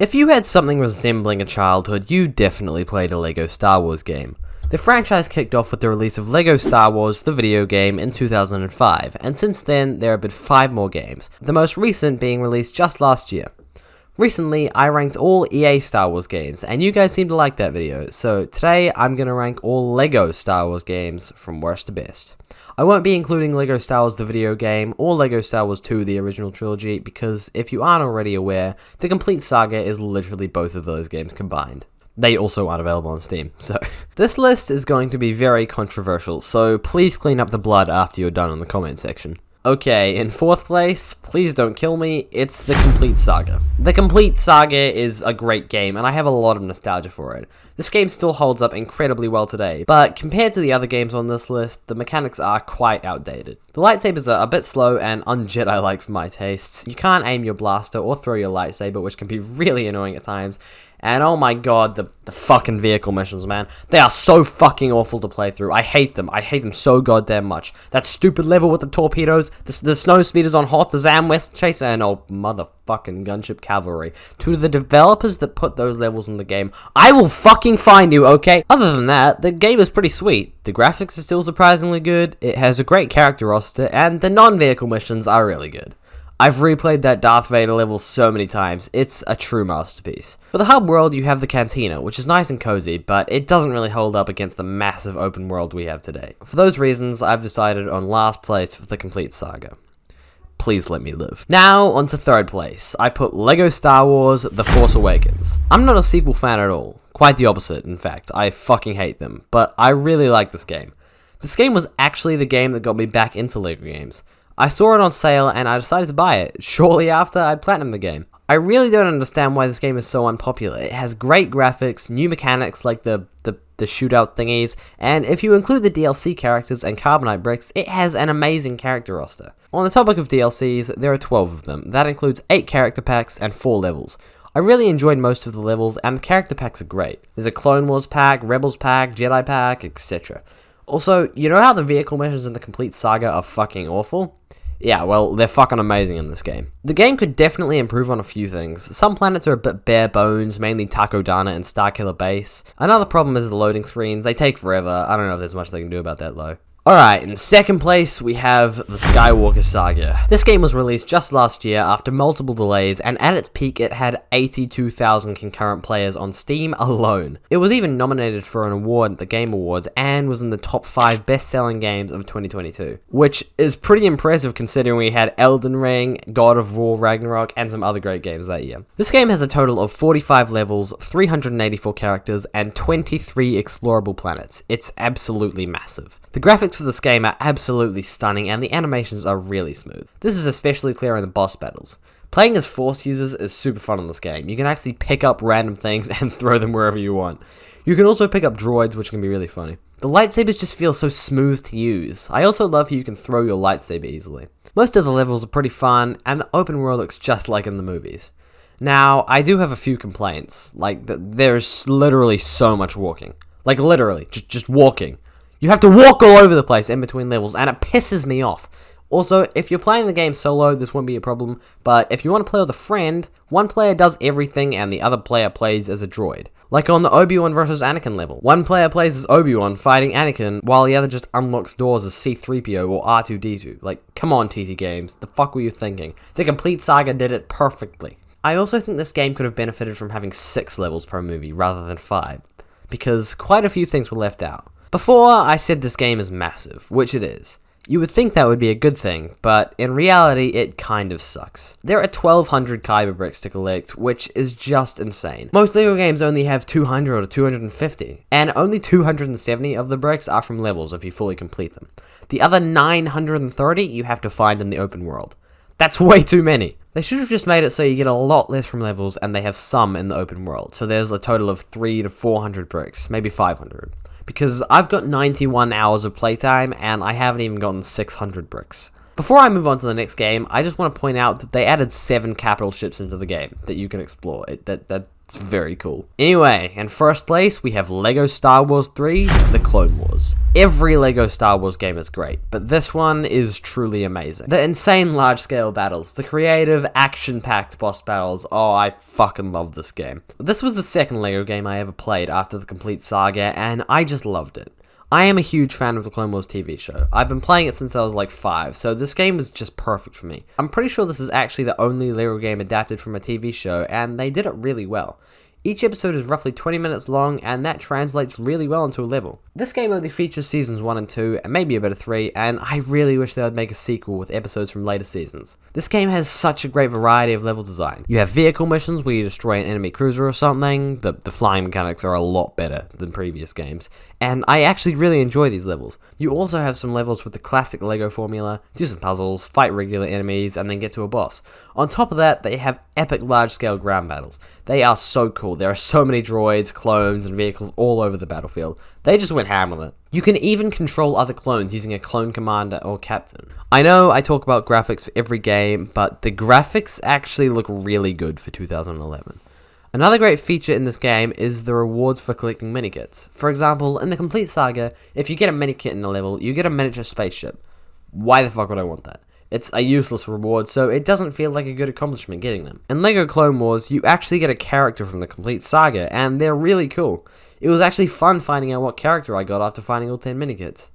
If you had something resembling a childhood, you definitely played a LEGO Star Wars game. The franchise kicked off with the release of LEGO Star Wars, the video game, in 2005, and since then there have been 5 more games, the most recent being released just last year. Recently, I ranked all EA Star Wars games, and you guys seem to like that video, so today I'm going to rank all LEGO Star Wars games from worst to best. I won't be including LEGO Star Wars the video game, or LEGO Star Wars 2 the original trilogy, because if you aren't already aware, the complete saga is literally both of those games combined. They also aren't available on Steam, so... This list is going to be very controversial, so please clean up the blood after you're done in the comment section. Okay, in 4th place, please don't kill me, it's The Complete Saga. The Complete Saga is a great game, and I have a lot of nostalgia for it. This game still holds up incredibly well today, but compared to the other games on this list, the mechanics are quite outdated. The lightsabers are a bit slow and un-Jedi-like for my tastes. You can't aim your blaster or throw your lightsaber, which can be really annoying at times. And oh my god, the fucking vehicle missions, man. They are so fucking awful to play through. I hate them. I hate them so goddamn much. That stupid level with the torpedoes, the snow speeders on Hoth, the Zam West Chaser, and oh motherfucking gunship cavalry. To the developers that put those levels in the game, I will fucking find you, okay? Other than that, the game is pretty sweet. The graphics are still surprisingly good, it has a great character roster, and the non-vehicle missions are really good. I've replayed that Darth Vader level so many times, it's a true masterpiece. For the hub world, you have the Cantina, which is nice and cozy, but it doesn't really hold up against the massive open world we have today. For those reasons, I've decided on last place for the complete saga. Please let me live. Now, on to 3rd place. I put LEGO Star Wars The Force Awakens. I'm not a sequel fan at all. Quite the opposite, in fact. I fucking hate them, but I really like this game. This game was actually the game that got me back into LEGO games. I saw it on sale and I decided to buy it, shortly after I'd platinumed the game. I really don't understand why this game is so unpopular. It has great graphics, new mechanics like the shootout thingies, and if you include the DLC characters and Carbonite bricks, it has an amazing character roster. On the topic of DLCs, there are 12 of them. That includes 8 character packs and 4 levels. I really enjoyed most of the levels, and the character packs are great. There's a Clone Wars pack, Rebels pack, Jedi pack, etc. Also, you know how the vehicle missions in the complete saga are fucking awful? Yeah, well, they're fucking amazing in this game. The game could definitely improve on a few things. Some planets are a bit bare bones, mainly Takodana and Starkiller Base. Another problem is the loading screens. They take forever. I don't know if there's much they can do about that, though. Alright, in 2nd place, we have the Skywalker Saga. This game was released just last year after multiple delays, and at its peak it had 82,000 concurrent players on Steam alone. It was even nominated for an award at the Game Awards, and was in the top 5 best-selling games of 2022. Which is pretty impressive considering we had Elden Ring, God of War Ragnarok, and some other great games that year. This game has a total of 45 levels, 384 characters, and 23 explorable planets. It's absolutely massive. The graphics for this game are absolutely stunning and the animations are really smooth. This is especially clear in the boss battles. Playing as Force users is super fun in this game. You can actually pick up random things and throw them wherever you want. You can also pick up droids, which can be really funny. The lightsabers just feel so smooth to use. I also love how you can throw your lightsaber easily. Most of the levels are pretty fun and the open world looks just like in the movies. Now, I do have a few complaints. Like, there's literally so much walking. Like, literally, just walking. You have to walk all over the place in between levels, and it pisses me off. Also, if you're playing the game solo, this won't be a problem, but if you want to play with a friend, one player does everything and the other player plays as a droid. Like on the Obi-Wan vs Anakin level. One player plays as Obi-Wan fighting Anakin, while the other just unlocks doors as C-3PO or R2-D2. Like, come on TT Games, the fuck were you thinking? The Complete Saga did it perfectly. I also think this game could have benefited from having 6 levels per movie rather than 5, because quite a few things were left out. Before, I said this game is massive, which it is. You would think that would be a good thing, but in reality, it kind of sucks. There are 1,200 Kyber bricks to collect, which is just insane. Most LEGO games only have 200 or 250, and only 270 of the bricks are from levels if you fully complete them. The other 930 you have to find in the open world. That's way too many. They should have just made it so you get a lot less from levels and they have some in the open world, so there's a total of 300 to 400 bricks, maybe 500. Because I've got 91 hours of playtime, and I haven't even gotten 600 bricks. Before I move on to the next game, I just want to point out that they added 7 capital ships into the game that you can explore. It's very cool. Anyway, in first place, we have LEGO Star Wars 3, The Clone Wars. Every LEGO Star Wars game is great, but this one is truly amazing. The insane large-scale battles, the creative, action-packed boss battles, oh, I fucking love this game. This was the second LEGO game I ever played after the complete saga, and I just loved it. I am a huge fan of the Clone Wars TV show. I've been playing it since I was like 5, so this game was just perfect for me. I'm pretty sure this is actually the only LEGO game adapted from a TV show, and they did it really well. Each episode is roughly 20 minutes long, and that translates really well into a level. This game only features seasons 1 and 2, and maybe a bit of 3, and I really wish they would make a sequel with episodes from later seasons. This game has such a great variety of level design. You have vehicle missions where you destroy an enemy cruiser or something. The flying mechanics are a lot better than previous games, and I actually really enjoy these levels. You also have some levels with the classic LEGO formula, do some puzzles, fight regular enemies, and then get to a boss. On top of that, they have epic large-scale ground battles. They are so cool. There are so many droids, clones, and vehicles all over the battlefield. They just went ham with it. You can even control other clones using a clone commander or captain. I know I talk about graphics for every game, but the graphics actually look really good for 2011. Another great feature in this game is the rewards for collecting minikits. For example, in the Complete Saga, if you get a minikit in the level, you get a miniature spaceship. Why the fuck would I want that? It's a useless reward, so it doesn't feel like a good accomplishment getting them. In LEGO Clone Wars, you actually get a character from the Complete Saga, and they're really cool. It was actually fun finding out what character I got after finding all 10 minikits.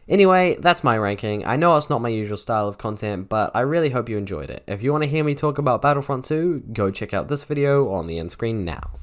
Anyway, that's my ranking. I know it's not my usual style of content, but I really hope you enjoyed it. If you want to hear me talk about Battlefront 2, go check out this video on the end screen now.